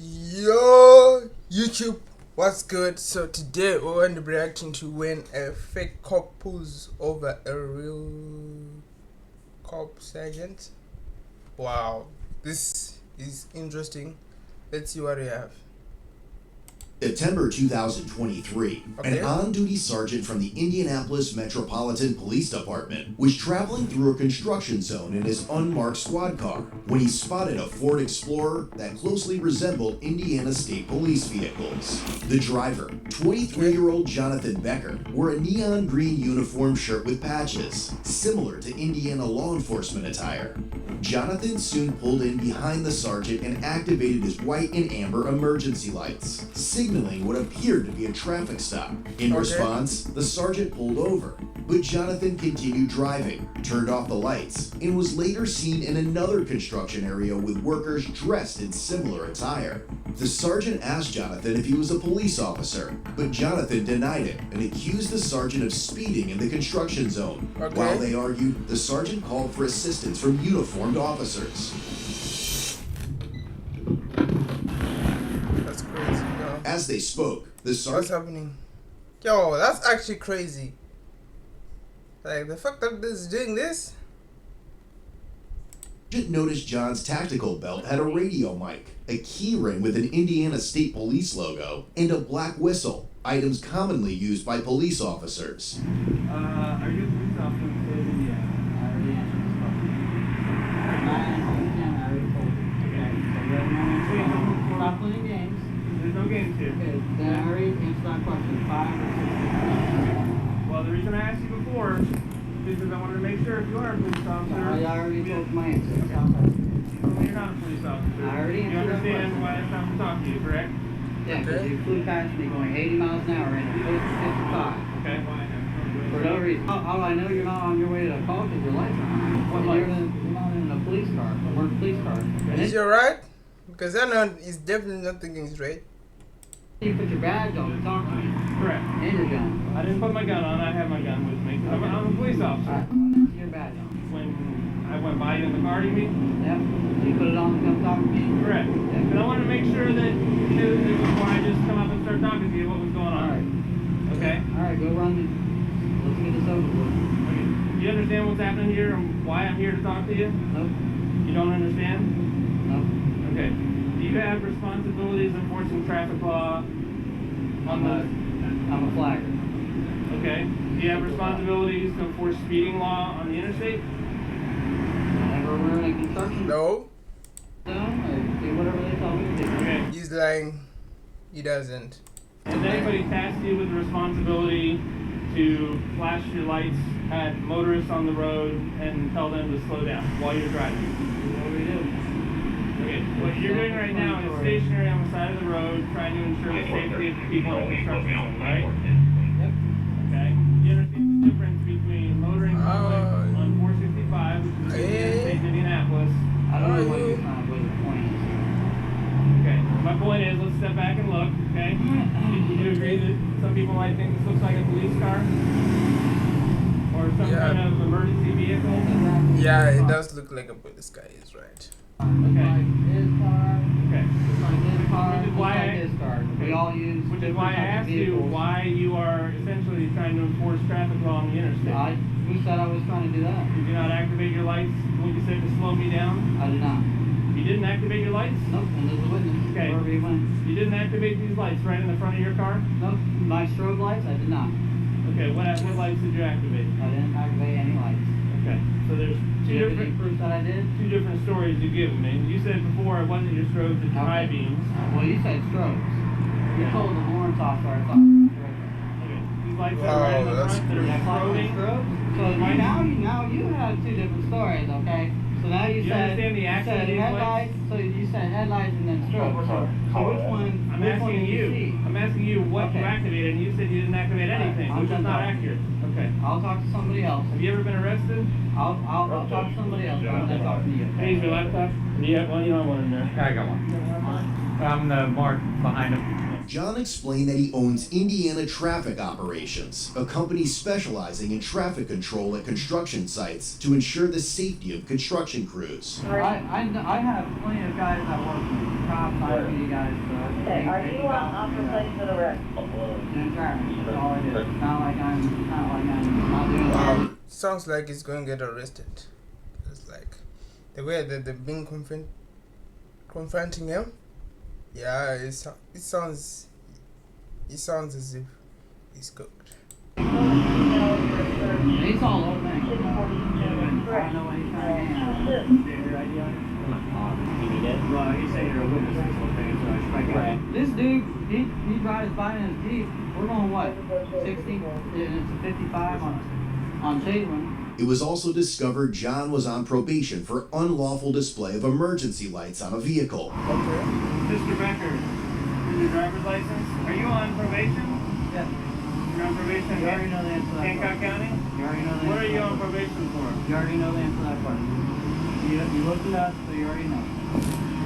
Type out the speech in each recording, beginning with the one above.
Yo, YouTube, what's good? So today we're going to be reacting to when a fake cop pulls over a real cop sergeant. Wow, this is interesting. Let's see what we have. September 2023, Okay. an on-duty sergeant from the Indianapolis Metropolitan Police Department was traveling through a construction zone in his unmarked squad car when he spotted a Ford Explorer that closely resembled Indiana State Police vehicles. The driver, 23-year-old Jonathan Becker, wore a neon green uniform shirt with patches, similar to Indiana law enforcement attire. Jonathan soon pulled in behind the sergeant and activated his white and amber emergency lights, signaling what appeared to be a traffic stop. In response, the sergeant pulled over, but Jonathan continued driving, turned off the lights, and was later seen in another construction area with workers dressed in similar attire. The sergeant asked Jonathan if he was a police officer, but Jonathan denied it and accused the sergeant of speeding in the construction zone. While they argued, the sergeant called for assistance from uniformed officers. That's crazy, yo. As they spoke, the What's sergeant happening? Yo, that's actually crazy. Like, the fact that this is doing this? noticed John's tactical belt had a radio mic, a key ring with an Indiana State Police logo, and a black whistle, items commonly used by police officers. Are you a police officer in the state of Indiana? I already answered this question. I already told you. Okay. So you have no answer. Stop playing games. There's no games here. Okay, then I already answered that question 5 or 6 times. Well, the reason I asked you before is because I wanted to make sure if you are a police officer. I already told you my answer. Okay. You're not a police officer. I already answered. You understand why it's time to talk to you, correct? Yeah, because you flew past me going 80 miles an hour in a post 55. Okay. For no reason. How do I know you're not on your way to a call because your lights are on? What lights? You're not in a police car, a work police car. Okay. Is you right? Because I know he's definitely not thinking he's right. You put your badge on and talk to me. Correct. And your gun. I didn't put my gun on. I have my gun with me. Okay. I'm a police officer. All right. Your badge on. When I went by you in the car, you mean? Yep. You put it on and come talk to me. Correct. Yep. And I wanted to make sure that you knew that before I just come up and start talking to you what was going on. All right. Okay. All right. Go run. Let's get this over with. Okay. You understand what's happening here and why I'm here to talk to you? Nope. You don't understand? Nope. Okay. Do you have responsibilities enforcing traffic law on the... I'm a flagger. Okay. Do you have responsibilities to enforce speeding law on the interstate? Never run a construction No, zone or do whatever they tell me to do. Okay. he's lying. He doesn't. Has anybody tasked you with the responsibility to flash your lights at motorists on the road and tell them to slow down while you're driving? What do we do? Okay, what you're doing right now is stationary on the side of the road trying to ensure the safety of the people in the construction zone, right? Yep. Okay. You understand the difference between motoring public on 465, which is in the state of Indianapolis? I don't know what you're trying to what the point is. Okay. My point is, let's step back and look, okay? Do you agree that some people might think this looks like a police car? Or some kind of emergency vehicle? Yeah, it does look like a police guy, is right. Okay. His car. Okay. His car. Which is why his car. We all use. Which is why I asked you why you are essentially trying to enforce traffic law on the interstate. Who said I was trying to do that? Did you not activate your lights when you said to slow me down? I did not. You didn't activate your lights? Nope. And there's a witness. Okay. Wherever you went. You didn't activate these lights right in the front of your car? Nope. My strobe lights? I did not. Okay. What lights did you activate? I didn't activate any lights. Okay. So there's two different proof that I did. Two different stories you give me. You said before it wasn't your strobes, it's your high beams. Well, you said strobes. You told the warrant officer I thought. Okay. These lights are right in the front that are strobing. So now you have two different stories. Okay. So now you said headlights. So you said headlights and then strobes. So which one? I'm asking you. I'm asking you what you activated, and you said you didn't activate anything, which is not accurate. Okay. I'll talk to somebody else. Have you ever been arrested? I'll talk to somebody else. I'm not talking to you. Hey, is your laptop? Do you have one? You don't have one in there. I got one. I'm the mark behind him. John explained that he owns Indiana Traffic Operations, a company specializing in traffic control at construction sites to ensure the safety of construction crews. I have plenty of guys that work with me. outside for you guys. Okay, are you on for place for the rest? Doing traffic, that's all I do. It's not like I'm not doing that. Sounds like he's going to get arrested. It's like the way that they've been confronting him. Yeah, it sounds as if he's cooked. He's all over me. I don't know what he's trying to get. Well, he's saying you're a witness to this whole thing, so I should right. This dude, he drives by in his Jeep. We're going what? 60? And it's a 55 on Chadwin. It was also discovered John was on probation for unlawful display of emergency lights on a vehicle. Okay. Mr. Becker, is your driver's license? Are you on probation? Yeah. You're on probation You already in know the answer to that Hancock question. County? You already know the What answer are to you that on question. probation for? You already know the answer to that question. You looked it up, so you already know.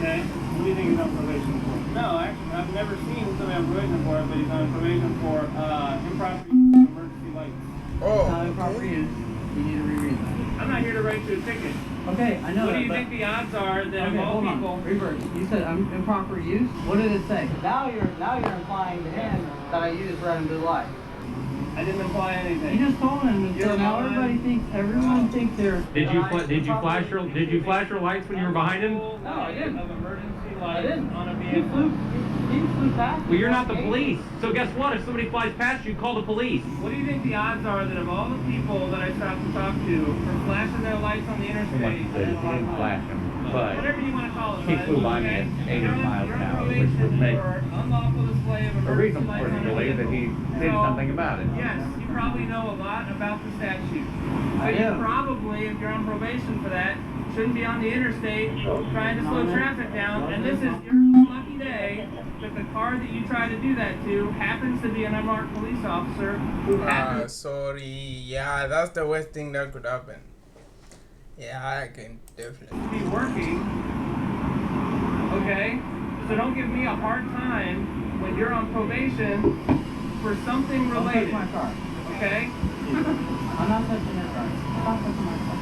Okay. What do you think he's on probation for? No, actually, I've never seen somebody on probation for it, but he's on probation for improper use of emergency lights. Oh, It's not improper okay. use. You need to reread that. I'm not here to write you a ticket. Okay, I know What that, do you but... think the odds are that Okay, of all hold people... on. Reverse. You said improper use? What did it say? Now you're implying to him that I used red and blue light. I didn't imply anything. You just told him, and so You're now lying. everyone thinks they're. Did you flash your lights when you were behind him? No, I didn't. Of emergency I lights didn't. on a He vehicle. flew past. Well, you're not the police. So guess what? If somebody flies past you, call the police. What do you think the odds are that of all the people that I stopped to talk to for flashing their lights on the interstate, whatever you want to call it, He flew by me at 80 miles an hour, which would make unlawful display of a emergency reason lights for on him a to believe that he vehicle. did So, something about it. Yes, you probably know a lot about the statute. I So you do. probably, if you're on probation for that, shouldn't be on the interstate trying to slow traffic down. And this is your lucky day that the car that you try to do that to happens to be an unmarked police officer who happens Sorry. Yeah, that's the worst thing that could happen. Yeah, I can definitely. to be working. Okay? So don't give me a hard time when you're on probation for something Don't touch related. my car. Okay? I'm not touching your car. I'm not touching my car.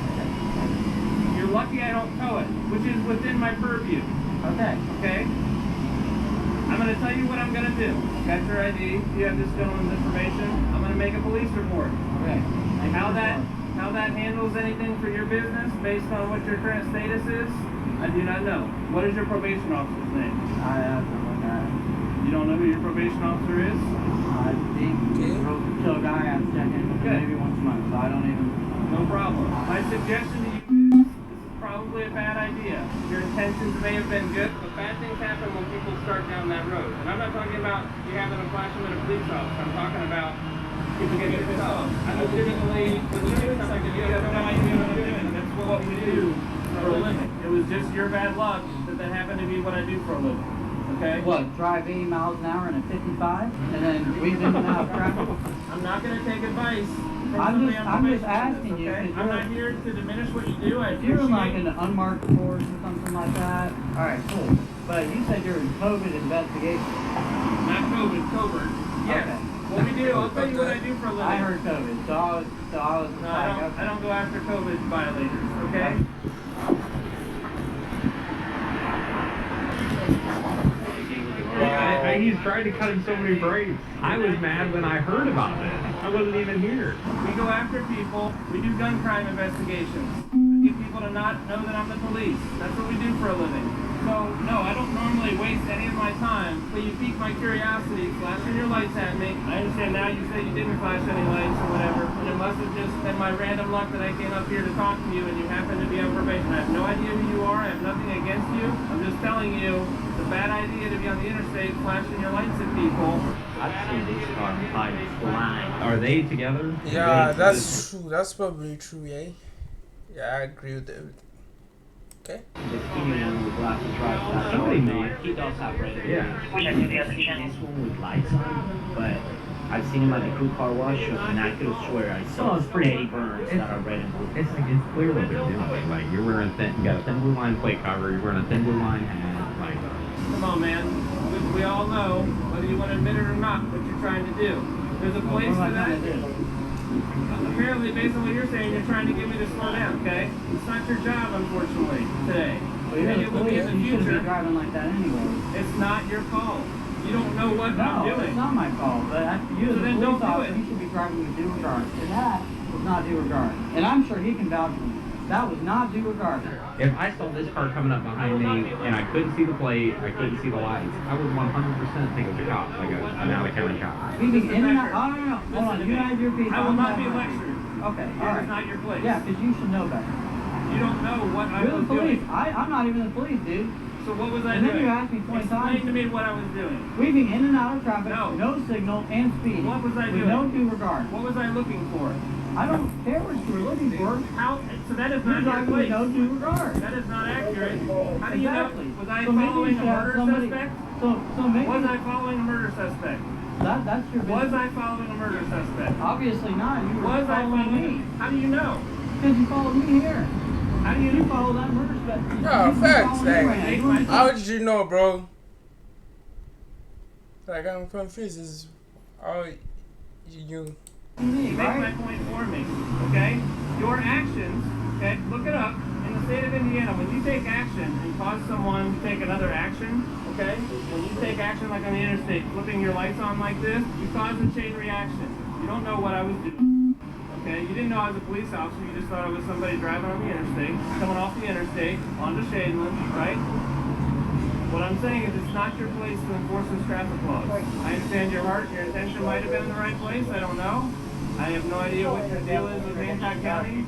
You're lucky I don't tow it, which is within my purview. Okay. Okay? I'm going to tell you what I'm going to do. Got your ID. You have this gentleman's information. I'm going to make a police report. Okay. How that handles anything for your business based on what your current status is, I do not know. What is your probation officer's name? I have to look at it. You don't know who your probation officer is? I think so a guy I have to check in Okay. maybe once a month, so I don't even. No problem. My suggestion to you is, this is probably a bad idea. Your intentions may have been good, but bad things happen when people start down that road. And I'm not talking about you having a flash them at a police officer. I'm talking about people get pissed off. I legitimately something that you have no idea what I'm doing. That's what we do for a living. It was just your bad luck that happened to be what I do for a living. Okay? What, drive 80 miles an hour in a 55? And then we didn't have traffic? I'm not going to take advice from I'm somebody just- on I'm just probation for asking this, you, okay? 'cause I'm you're- not here to diminish what you do. I If you're in like appreciate an unmarked force or something like that, alright, cool. But you said you're in COVID investigation. not COVID, covert. Yes. Okay. What we do, I'll tell you what I do for a living. I heard COVID, so I was No, like, I don't go after COVID violators, okay? He's trying to cut him so many braids. I was mad when I heard about this. I wasn't even here. We go after people. We do gun crime investigations. I get people to not know that I'm the police. That's what we do for a living. So, no, I don't normally waste any of my time, but you pique my curiosity, flashing your lights at me. I understand now you say you didn't flash any lights or whatever, and it must have just been my random luck that I came up here to talk to you and you happen to be on probation. I have no idea who you are. I have nothing against you. I'm just telling you, it's a bad idea to be on the interstate flashing your lights at people. I've seen these cars flying. Are they together? Yeah, that's true. That's probably true, yeah. Yeah, I agree with everything. Okay. The skinny one with glasses right side. Somebody made- He does have red. Yeah. I've seen this one with lights on, but I've seen him at the crew car wash, and I could have swear I saw it's pretty- steady burns that are red and blue. It's clear what they're doing. Like you're wearing you got a thin blue line plate cover. You're wearing a thin blue line hat. Like Come on, man. We all know, whether you want to admit it or not, what you're trying to do. There's a place for that. Apparently, based on what you're saying, you're trying to get me to slow down, okay? It's not your job, unfortunately, today. Well, you're and the it would be police, in the you shouldn't be future. driving like that anyway. It's not your fault. You don't know what I'm No, doing. it's not my fault, but you So as a then police don't do officer, it. you should be driving with due regard. And that was not due regard. And I'm sure he can vouch for me. That was not due regard. If I saw this car coming up behind me and I couldn't see the plate, I couldn't see the lights, I would 100% think it was a cop, like an out-of-county cop. Leaving in and out. Oh, no. Hold on. You have your piece. I will not be lectured. Okay, all It is right. not your place. Yeah, because you should know better. You don't know what I You're was the police. doing. I'm not even the police, dude. So what was I And then doing? you asked me 20 Explain times. to me what I was doing. Weaving in and out of traffic, No. no signal, and speeding. What was I with doing? no due regard. What was I looking for? I don't care what you were looking for. How? So that is You're not your driving with place. no due regard. That is not accurate. How do you Exactly. know? Was I So maybe you following a should have murder somebody- suspect? So maybe Was I following a murder suspect? that's your business. Was I following a murder suspect? Obviously not. You were Was I following me. following? How do you know? Because you followed me here. How do You you? follow that murder suspect. No, You facts, follow me like, right now. You how did you know, bro? Like, I'm confused. Is how you? me, Make my right? point for me, okay? Your actions, okay? Look it up. In the state of Indiana, when you take action and cause someone to take another action, okay? When you take action like on the interstate, flipping your lights on like this, you cause a chain reaction. You don't know what I was doing, okay? You didn't know I was a police officer. You just thought I was somebody driving on the interstate, coming off the interstate onto Shadeland, right? What I'm saying is it's not your place to enforce this traffic laws. I understand your heart, your intention might have been in the right place, I don't know. I have no idea what your deal is with Hancock County.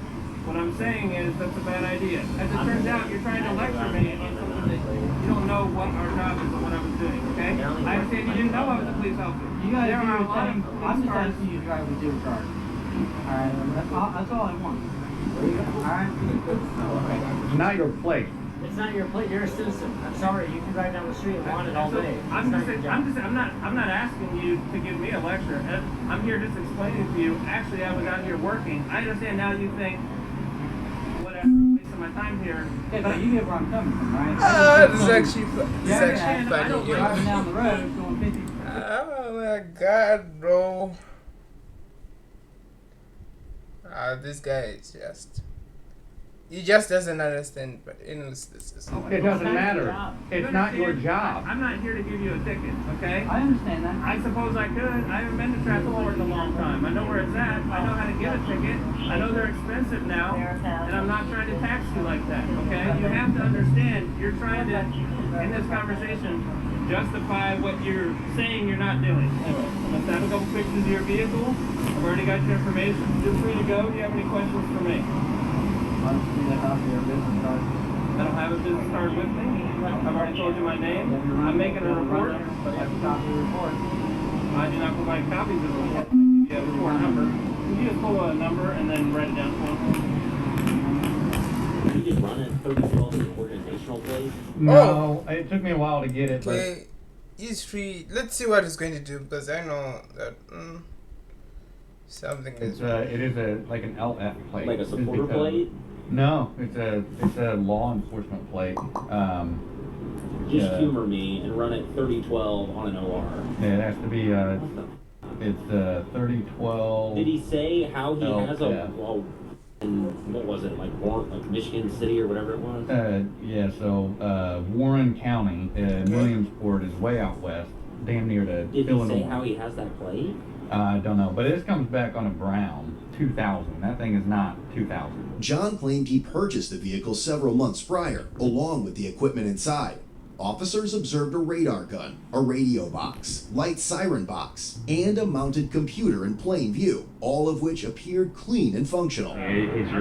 What I'm saying is that's a bad idea. As it turns out, you're trying to lecture me on something that you don't know what our job is or what I was doing, okay? I understand you didn't know I was a police officer. You guys There do are a your lot of thing. police I'm just cars. asking you to drive with due regard. Alright, that's all I want. Alright? It's not your place. It's not your plate. You're a citizen. I'm sorry. You can drive down the street and want it all So, day. I'm not asking you to give me a lecture. I'm here just explaining to you. Actually, I was out here working. I understand now. You think, whatever, wasting my time here. Okay, but you get where I'm coming from, right? This is actually, this is Yeah, actually I don't funny. You're driving Yo. down the road going 50. Oh my god, bro. This guy is just. He just doesn't understand, but anyways, this is. It doesn't That's matter. your job. It's not your job. I'm not here to give you a ticket, okay? I understand that. I suppose I could. I haven't been to traffic court in a long time. I know where it's at. I know how to get a ticket. I know they're expensive now, and I'm not trying to tax you like that, okay? You have to understand, you're trying to, in this conversation, justify what you're saying you're not doing. Let's have a couple pictures of your vehicle. I've already got your information. Feel free to go. Do you have any questions for me? I'll just need a copy of your business card. I don't have a business card with me. I've already told you my name. I'm making a report. But you have a copy of the report. I do not provide copies of the report. You have a report number. Can you just pull a number and then write it down for me? You just run it 3012 in organizational place. No, it took me a while to get it, but Okay, he's free. Let's see what it's going to do because I know that something is. it is like an LF plate. Like a It's supporter because- plate? No, it's a law enforcement plate. Just Yeah. humor me and run it 3012 on an OR. It has to be What the? it's 3012. Did he say how he has a, yeah. well, in, what was it, like Michigan City or whatever it was? Yeah, so Warren County, Williamsport is way out west, damn near to Did he Illinois. say how he has that plate? I don't know, but this comes back on a Brown 2000. That thing is not 2000. John claimed he purchased the vehicle several months prior, along with the equipment inside. Officers observed a radar gun, a radio box, light siren box, and a mounted computer in plain view, all of which appeared clean and functional. It's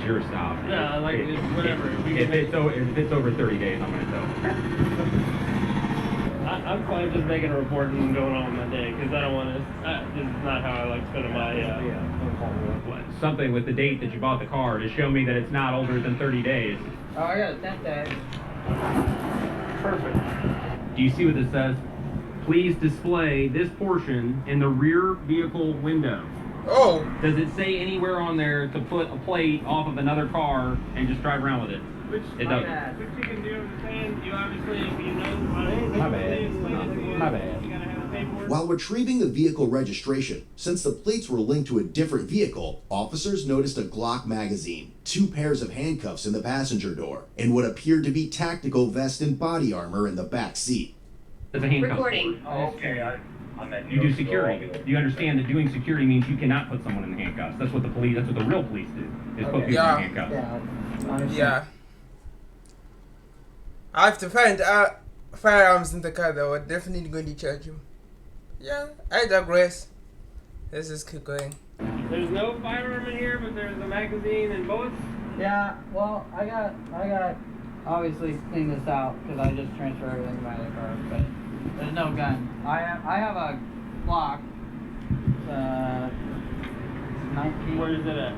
your stop. Yeah, like, it's whatever. If it's over 30 days, I'm gonna tell. I'm fine just making a report and going on with my day because I don't want to. This is not how I like spending my. Something with the date that you bought the car to show me that it's not older than 30 days. Oh, I got a tent tag. Perfect. Do you see what this says? Please display this portion in the rear vehicle window. Oh, Does it say anywhere on there to put a plate off of another car and just drive around with it? Which It doesn't. Which you can do. Understand? You obviously, if you know. My bad. My bad. You gotta have the paperwork. While retrieving the vehicle registration, since the plates were linked to a different vehicle, officers noticed a Glock magazine, 2 pairs of handcuffs in the passenger door, and what appeared to be tactical vest and body armor in the back seat. There's a handcuff. Recording. Oh, okay. You do security. Do you understand that doing security means you cannot put someone in handcuffs? That's what the real police do, is put people Yeah. in handcuffs. Yeah. I have to find firearms in the car that were definitely going to charge him. Yeah, I digress. Let's just keep going. There's no firearm in here, but there's a magazine and bullets. Yeah, well, I got obviously clean this out because I just transferred everything to my other car, but there's no gun. I have a Glock, 19. Where is it at?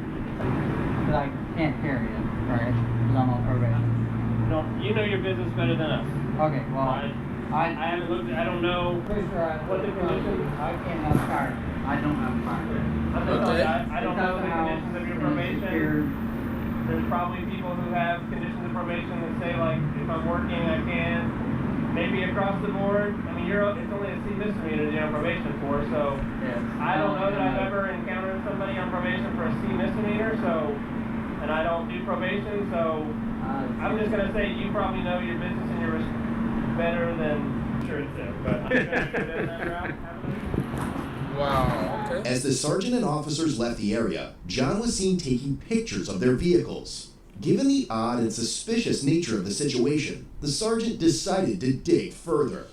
But I can't carry it, right? Because I'm on probation. You know your business better than us. Okay, well, I haven't looked. I don't know pretty sure what the conditions. I can't have a fire. I don't have a fire. I don't know the conditions of your probation. There's probably people who have conditions of probation that say, like, if I'm working, I can. Maybe across the board. I mean, it's only a C misdemeanor you're on probation for, so I don't know that I've ever encountered somebody on probation for a C misdemeanor, and I don't do probation, so I'm just going to say you probably know your business and your risk better than sure it's there, but I'm going to go down that route. Wow, okay. As the sergeant and officers left the area, John was seen taking pictures of their vehicles. Given the odd and suspicious nature of the situation, the sergeant decided to dig further.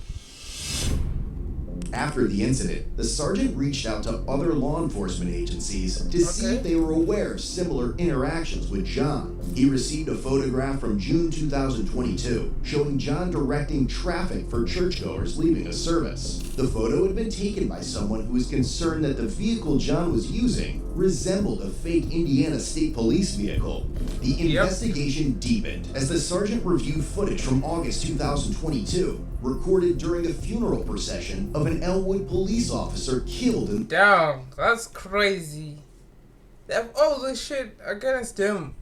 After the incident, the sergeant reached out to other law enforcement agencies to see if they were aware of similar interactions with John. He received a photograph from June 2022 showing John directing traffic for churchgoers leaving a service. The photo had been taken by someone who was concerned that the vehicle John was using resembled a fake Indiana State Police vehicle. The investigation deepened as the sergeant reviewed footage from August 2022, recorded during a funeral procession of an Elwood police officer killed in... Damn, that's crazy. They have all this shit against them.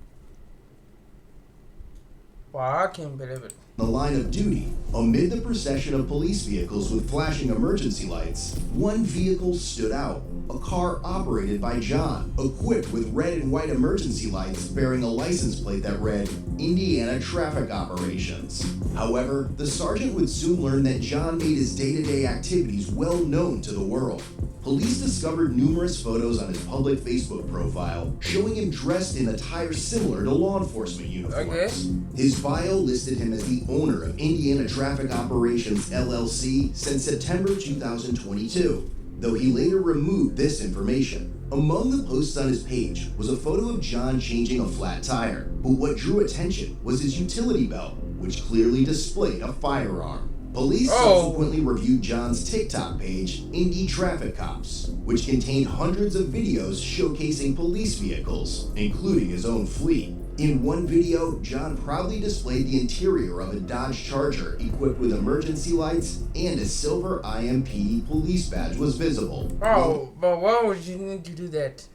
Wow, I can't believe it. the line of duty. Amid the procession of police vehicles with flashing emergency lights, one vehicle stood out. A car operated by John, equipped with red and white emergency lights bearing a license plate that read, Indiana Traffic Operations. However, the sergeant would soon learn that John made his day-to-day activities well known to the world. Police discovered numerous photos on his public Facebook profile showing him dressed in attire similar to law enforcement uniforms. His bio listed him as the owner of Indiana Traffic Operations LLC since September 2022, though he later removed this information. Among the posts on his page was a photo of John changing a flat tire, but what drew attention was his utility belt, which clearly displayed a firearm. Police subsequently reviewed John's TikTok page, Indy Traffic Cops, which contained hundreds of videos showcasing police vehicles, including his own fleet. In one video, John proudly displayed the interior of a Dodge Charger equipped with emergency lights, and a silver IMPD police badge was visible. Oh, but why would you need to do that?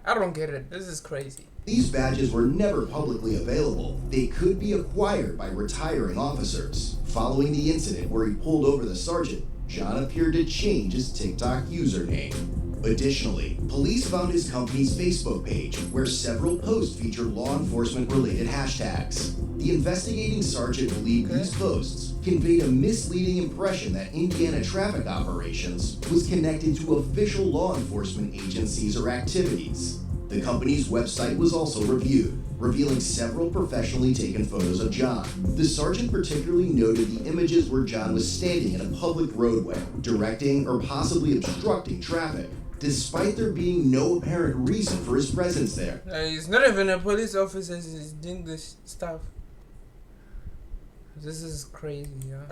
I don't get it. This is crazy. These badges were never publicly available. They could be acquired by retiring officers. Following the incident where he pulled over the sergeant, John appeared to change his TikTok username. Additionally, police found his company's Facebook page, where several posts featured law enforcement-related hashtags. The investigating sergeant believed these posts conveyed a misleading impression that Indiana Traffic Operations was connected to official law enforcement agencies or activities. The company's website was also reviewed, revealing several professionally taken photos of John. The sergeant particularly noted the images where John was standing in a public roadway, directing or possibly obstructing traffic, despite there being no apparent reason for his presence there. He's not even a police officer, he's doing this stuff. This is crazy, yeah.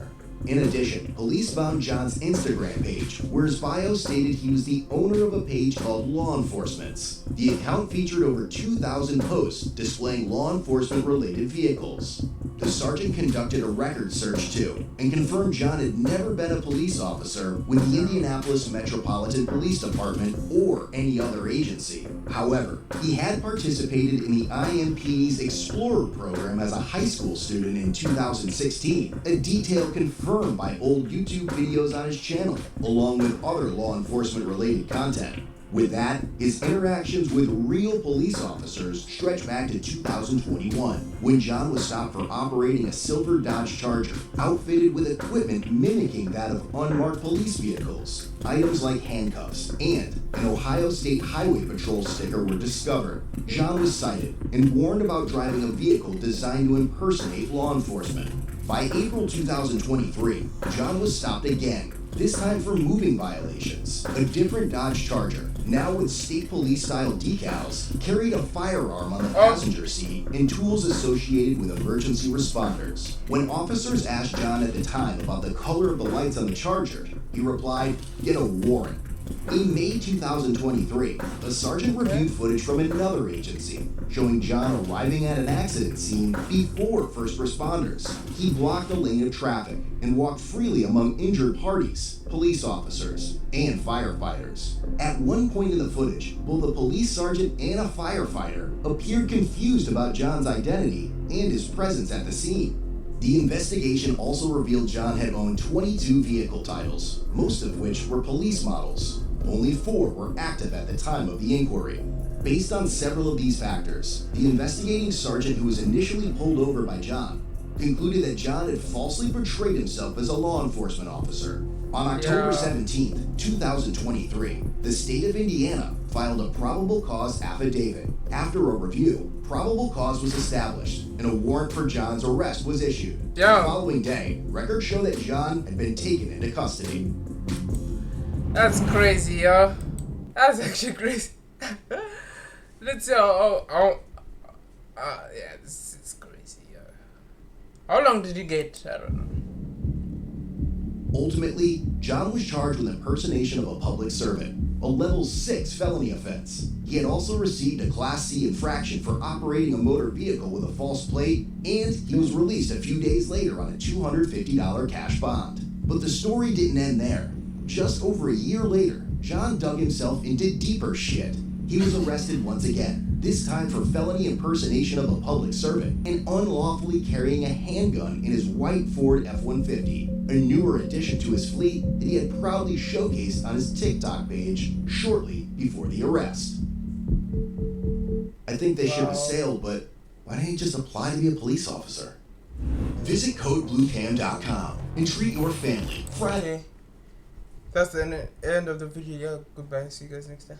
In addition, police found John's Instagram page, where his bio stated he was the owner of a page called Law Enforcement's. The account featured over 2,000 posts displaying law enforcement-related vehicles. The sergeant conducted a record search too, and confirmed John had never been a police officer with the Indianapolis Metropolitan Police Department or any other agency. However, he had participated in the IMPD's Explorer program as a high school student in 2006 2016, a detail confirmed by old YouTube videos on his channel, along with other law enforcement related content. With that, his interactions with real police officers stretch back to 2021, when John was stopped for operating a silver Dodge Charger, outfitted with equipment mimicking that of unmarked police vehicles. Items like handcuffs and an Ohio State Highway Patrol sticker were discovered. John was cited and warned about driving a vehicle designed to impersonate law enforcement. By April 2023, John was stopped again, this time for moving violations. A different Dodge Charger, now with state police style decals, carried a firearm on the passenger seat and tools associated with emergency responders. When officers asked John at the time about the color of the lights on the Charger, he replied, "Get a warrant." In May 2023, a sergeant reviewed footage from another agency showing John arriving at an accident scene before first responders. He blocked a lane of traffic and walked freely among injured parties, police officers, and firefighters. At one point in the footage, both a police sergeant and a firefighter appeared confused about John's identity and his presence at the scene. The investigation also revealed John had owned 22 vehicle titles, most of which were police models. Only 4 were active at the time of the inquiry. Based on several of these factors, the investigating sergeant who was initially pulled over by John concluded that John had falsely portrayed himself as a law enforcement officer. On October 17, 2023, the state of Indiana filed a probable cause affidavit. After a review, probable cause was established, and a warrant for John's arrest was issued. The following day, records show that John had been taken into custody. That's crazy, yo. That's actually crazy. Let's see. Yeah, this is crazy, yo. How long did he get? I don't know. Ultimately, John was charged with impersonation of a public servant, a level 6 felony offense. He had also received a Class C infraction for operating a motor vehicle with a false plate, and he was released a few days later on a $250 cash bond. But the story didn't end there. Just over a year later, John dug himself into deeper shit. He was arrested once again, this time for felony impersonation of a public servant and unlawfully carrying a handgun in his white Ford F-150, a newer addition to his fleet that he had proudly showcased on his TikTok page shortly before the arrest. I think they should have sailed, but why didn't he just apply to be a police officer? Visit CodeBlueCam.com and treat your family, friends. Okay. That's the end of the video. Yeah, goodbye. See you guys next time.